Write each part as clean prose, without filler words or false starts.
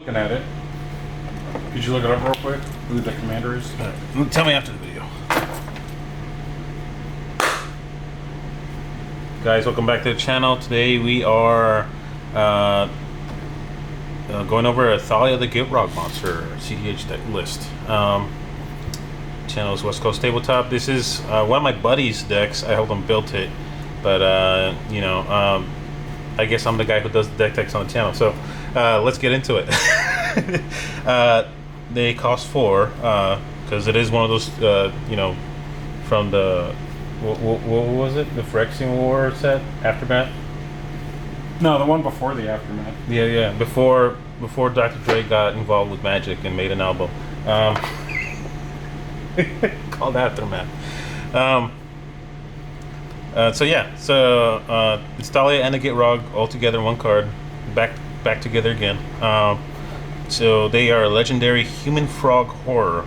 Looking at it. Could you look it up real quick? Who the commander is? Tell me after the video. Guys, welcome back to the channel. Today we are going over a Thalia the Gitrog monster cEDH deck list. Channel is West Coast Tabletop. This is one of my buddy's decks. I helped him build it, but I guess I'm the guy who does the deck techs on the channel. So let's get into it. They cost $4 because it is one of those from the what was it, the Phyrexian War set, Aftermath? No, the one before the Aftermath. Yeah, before Dr. Dre got involved with Magic and made an album called Aftermath. So it's Thalia and the Gitrog all together in one card, back together again. So they are a legendary human frog horror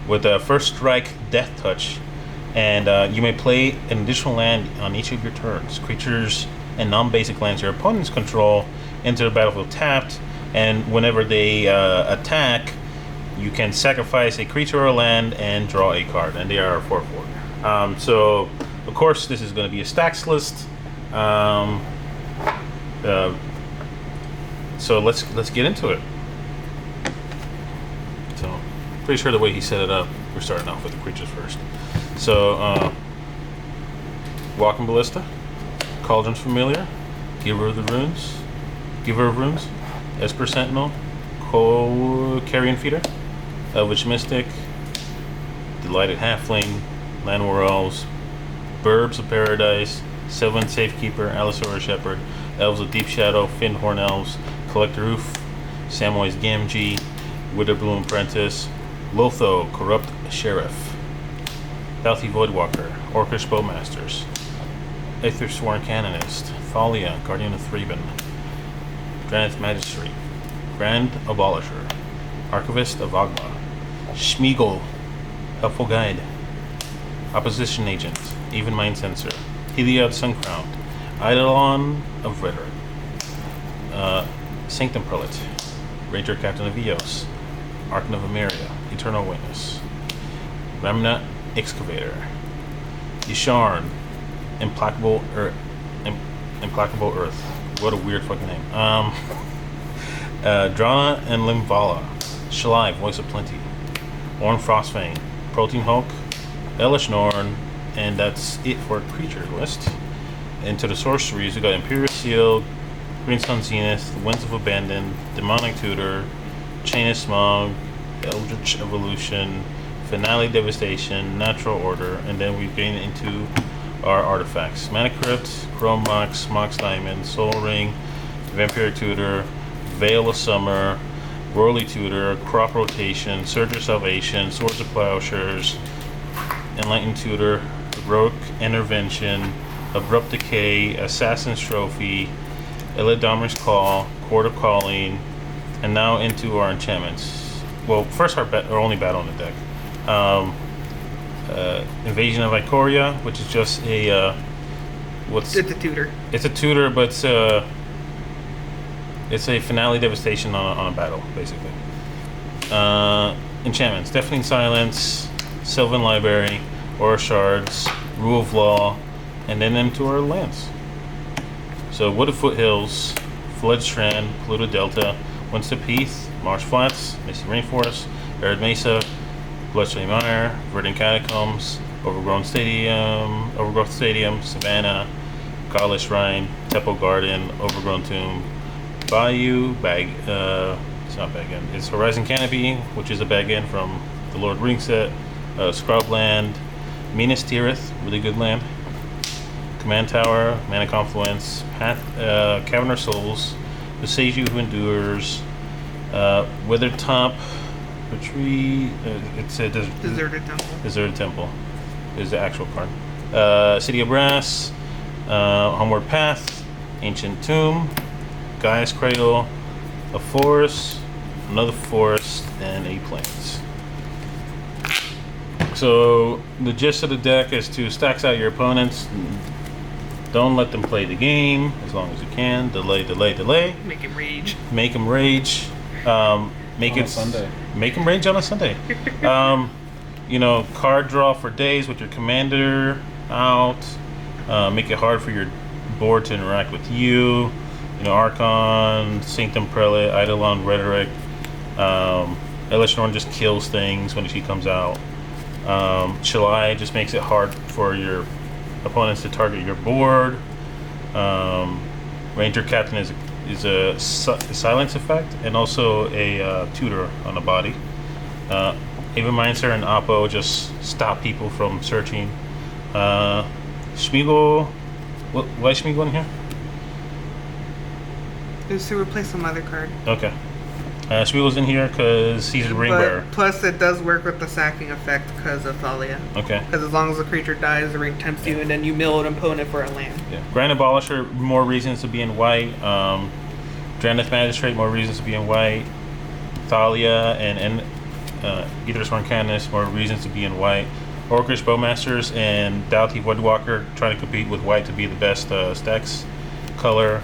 with a first strike, death touch, and you may play an additional land on each of your turns. Creatures and non-basic lands your opponents control enter the battlefield tapped, and whenever they attack, you can sacrifice a creature or a land and draw a card, and they are 4/4. So of course this is going to be a stacks list. So let's get into it. So pretty sure the way he set it up, we're starting off with the creatures first. So Walking Ballista, Cauldron's Familiar, Giver of Runes, Esper Sentinel, Carrion Feeder, Elvish Mystic, Delighted Halfling, Landwar Elves, Burbs of Paradise, Sylvan Safekeeper, Allosaurus Shepherd, Elves of Deep Shadow, Finnhorn Elves, Collector Roof, Samwise Gamgee, Witherbloom Apprentice, Lotho, Corrupt Sheriff, Doughty Voidwalker, Orcish Bowmasters, Aethersworn Canonist, Thalia, Guardian of Thraben, Granite Magistrate, Grand Abolisher, Archivist of Agma, Schmeagol, Helpful Guide, Opposition Agent, Even Mind Sensor, Heliod Suncrowned, Eidolon of Rhetoric, Sanctum Prelate, Ranger Captain of Eos, Archon of Emeria, Eternal Witness, Remnant Excavator, Yisharn, Implacable Earth. What a weird fucking name. Drana and Limvala, Shalai, Voice of Plenty, Orn Frostfang, Protein Hulk, Elish Norn, and that's it for a creature list. Into the sorceries, we got Imperial Seal, Green Sun Zenith, Winds of Abandon, Demonic Tutor, Chain of Smog, Eldritch Evolution, Finale Devastation, Natural Order, and then we gain into our artifacts. Mana Crypt, Chrome Mox, Mox Diamond, Soul Ring, Vampiric Tutor, Veil of Summer, Whirly Tutor, Crop Rotation, Surge of Salvation, Swords of Plowshares, Enlightened Tutor, Heroic Intervention, Abrupt Decay, Assassin's Trophy, Illidomir's Call, Court of Calling, and now into our enchantments. Well, first our only battle in the deck. Invasion of Ikoria, which is just a It's a tutor. It's a tutor, but it's a finale devastation on a battle, basically. Enchantments: Deafening Silence, Sylvan Library, Aura Shards, Rule of Law, and then into our lands. So Wooded Foothills, Flood Strand, Polluted Delta, Winstep Heath, Marsh Flats, Misty Rainforest, Arid Mesa, Bloodstream Mire, Verdant Catacombs, Overgrowth Stadium, Savannah, Godless Shrine, Temple Garden, Overgrown Tomb, Bayou, it's not Bag End, it's Horizon Canopy, which is a Bag End from the Lord Ring set, Scrubland, Minas Tirith, really good land, Command Tower, Mana Confluence, Cavern of Souls, The Sage Who Endures, Withered Top, Retreat, it's a Deserted Temple is the actual card. City of Brass, Homeward Path, Ancient Tomb, Gaia's Cradle, a forest, another forest, and a plains. So the gist of the deck is to stacks out your opponents. Don't let them play the game as long as you can. Delay. Make him rage. Make him rage. Make On it a Sunday. Make them range on a Sunday. You know, card draw for days with your commander out. Make it hard for your board to interact with you. You know, Archon, Sanctum Prelate, Eidolon, Rhetoric. Elish Norn just kills things when she comes out. Shalai just makes it hard for your opponents to target your board. Ranger Captain is a silence effect and also a tutor on the body. Havenmeister and Oppo just stop people from searching. Schmiegel, why is Schmiegel in here? It was to replace some other card. Okay. Schmiegel's in here because he's a ring bearer. Plus, it does work with the sacking effect because of Thalia. Okay. Because as long as the creature dies, the ring tempts you, and then you mill an opponent for a land. Yeah. Grand Abolisher, more reasons to be in white. Drannith Magistrate, more reasons to be in white. Thalia and Gitrog Sworn more reasons to be in white. Orcish Bowmasters and Doughty Woodwalker trying to compete with white to be the best stacks color.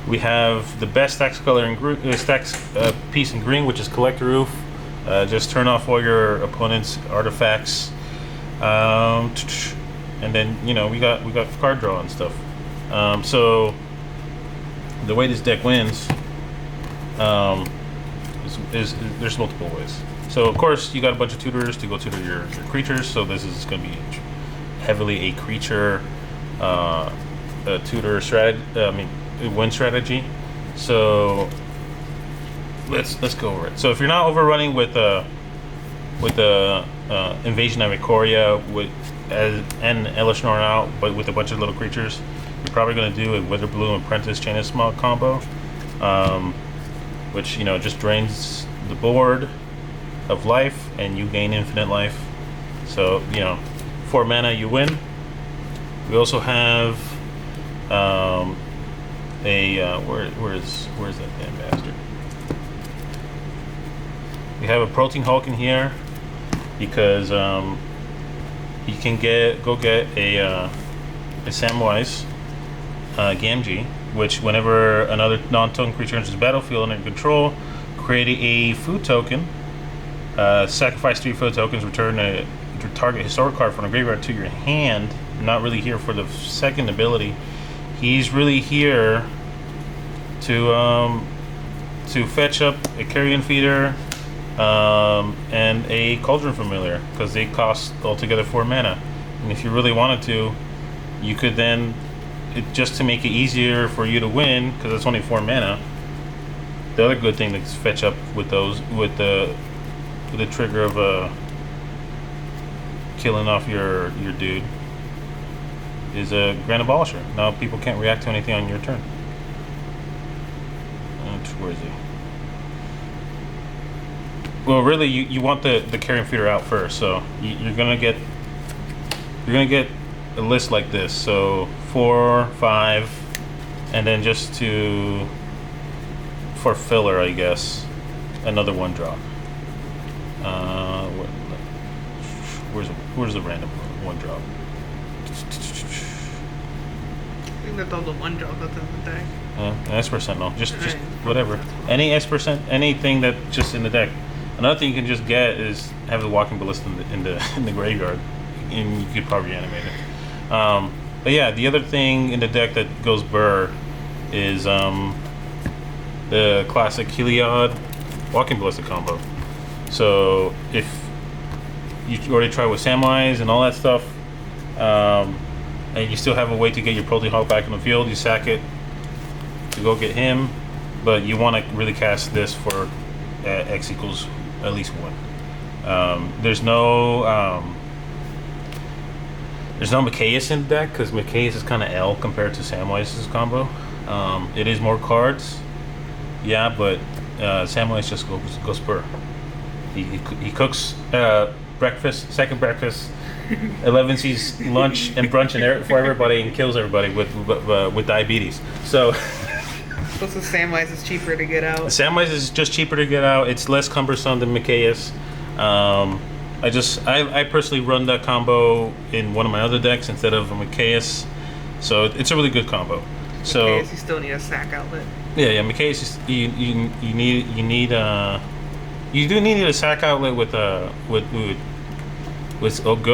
We have the best stacks color in stacks piece in green, which is Collector Roof. Just turn off all your opponent's artifacts, and then you know we got card draw and stuff. So the way this deck wins is there's multiple ways. So of course you got a bunch of tutors to go tutor your creatures. So this is going to be heavily a creature tutor strategy. Win strategy. So let's go over it. So if you're not overrunning with Invasion of Ikoria and Elish Norn out, but with a bunch of little creatures, you're probably going to do a Witherbloom Apprentice Chain of Smog combo, which you know just drains the board of life and you gain infinite life. So you know, 4 mana you win. We also have where's that damn bastard? We have a Protein Hulk in here because you can go get a Samwise Gamgee, which whenever another non-token creature enters the battlefield under control, create a food token. Sacrifice 3 food tokens. Return a target historic card from the graveyard to your hand. Not really here for the second ability. He's really here to fetch up a Carrion Feeder and a Cauldron Familiar because they cost altogether 4 mana. And if you really wanted to, you could then, just to make it easier for you to win, because it's only 4 mana. The other good thing to fetch up with those, with the trigger of killing off your dude, is a Grand Abolisher. Now people can't react to anything on your turn. Where is he? Well, really, you want the Carrion Feeder out first, so you're gonna get a list like this. So 4, 5, and then just for filler, I guess, another 1 drop. Where's the random 1 drop? I think that's all the 1 drop that's in the deck. Esper Sentinel, just whatever. Any Esper anything that just in the deck. Another thing you can just get is have the Walking Ballista in the graveyard, and you could probably animate it. But yeah, the other thing in the deck that goes burr is the classic Heliod Walking Ballista combo. So if you already tried with Samwise and all that stuff, and you still have a way to get your Protein Hulk back in the field, you sack it to go get him, but you want to really cast this for X equals at least 1. There's no Mikaeus in the deck because Mikaeus is kind of L compared to Samwise's combo. It is more cards, yeah, but Samwise just goes per. He cooks breakfast, second breakfast, 11 sees lunch and brunch for everybody and kills everybody with diabetes. So. Plus, the Samwise is cheaper to get out. Samwise is just cheaper to get out. It's less cumbersome than Mikaeus. I personally run that combo in one of my other decks instead of a Mikaeus, so it's a really good combo. So Okay, so you still need a sack outlet. yeah, McKay's you do need a sack outlet with good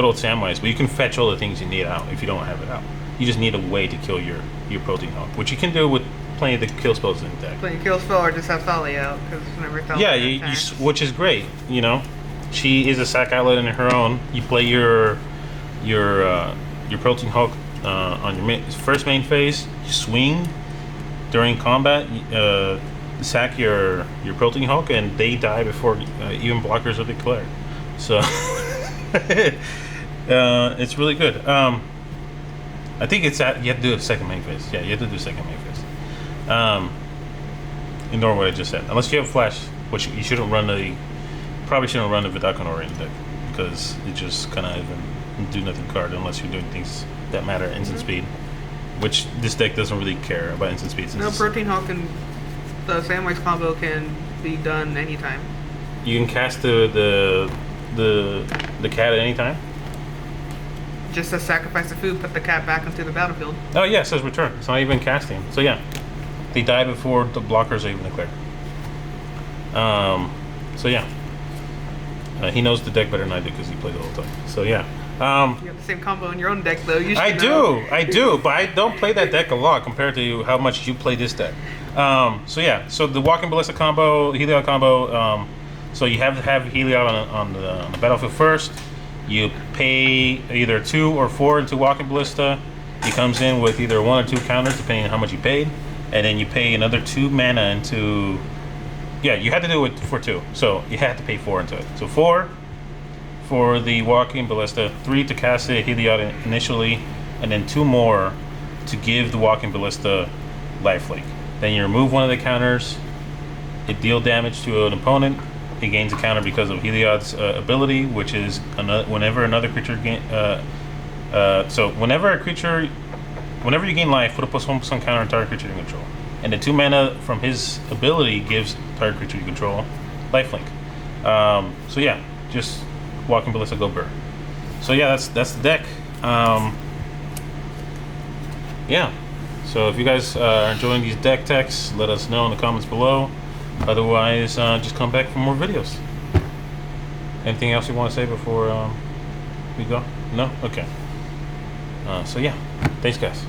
old Samwise, but you can fetch all the things you need out if you don't have it out. You just need a way to kill your protein hawk, which you can do with plenty of the kill spells in the deck. But you kill spell or just have Thalia out, because whenever Thalia Yeah, attacks. which is great. You know, she is a sack outlet in her own. You play your protein hawk on your first main phase. You swing during combat. Sack your protein hawk, and they die before even blockers are declared. So it's really good. I think you have to do a second main phase. Yeah, you have to do a second main phase. Ignore what I just said. Unless you have flash, which you shouldn't run probably shouldn't run the Vidakon in the deck, because it just kind of even do nothing card unless you're doing things that matter instant speed, which this deck doesn't really care about instant speed. No, Protein Hawk and the Samwise combo can be done anytime. You can cast the cat at any time. Just to sacrifice the food, put the cat back into the battlefield. Oh yeah, it says return. It's not even casting. So yeah, they die before the blockers are even declared. So yeah, he knows the deck better than I do because he played it all the time. So yeah. You have the same combo in your own deck, though. You should I know. do, but I don't play that deck a lot compared to how much you play this deck. So yeah, so the Walking Ballista combo, Heliod combo. So you have to have Heliod on the battlefield first. You pay either 2 or 4 into Walking Ballista. He comes in with either 1 or 2 counters, depending on how much you paid, and then you pay another 2 mana into. Yeah, you had to do it for 2, so you had to pay 4 into it. So 4 for the Walking Ballista, 3 to cast it Heliod initially, and then 2 more to give the Walking Ballista lifelink. Then you remove one of the counters. It deal damage to an opponent. It gains a counter because of Heliod's ability, which is whenever another creature whenever you gain life, put a +1/+1 counter on target creature you control. And the 2 mana from his ability gives target creature you control lifelink. So yeah, just Walking Ballista, go burr. So yeah, that's the deck. Yeah. So if you guys are enjoying these deck techs, let us know in the comments below. Otherwise, just come back for more videos. Anything else you want to say before we go? No? Okay. So yeah, thanks guys.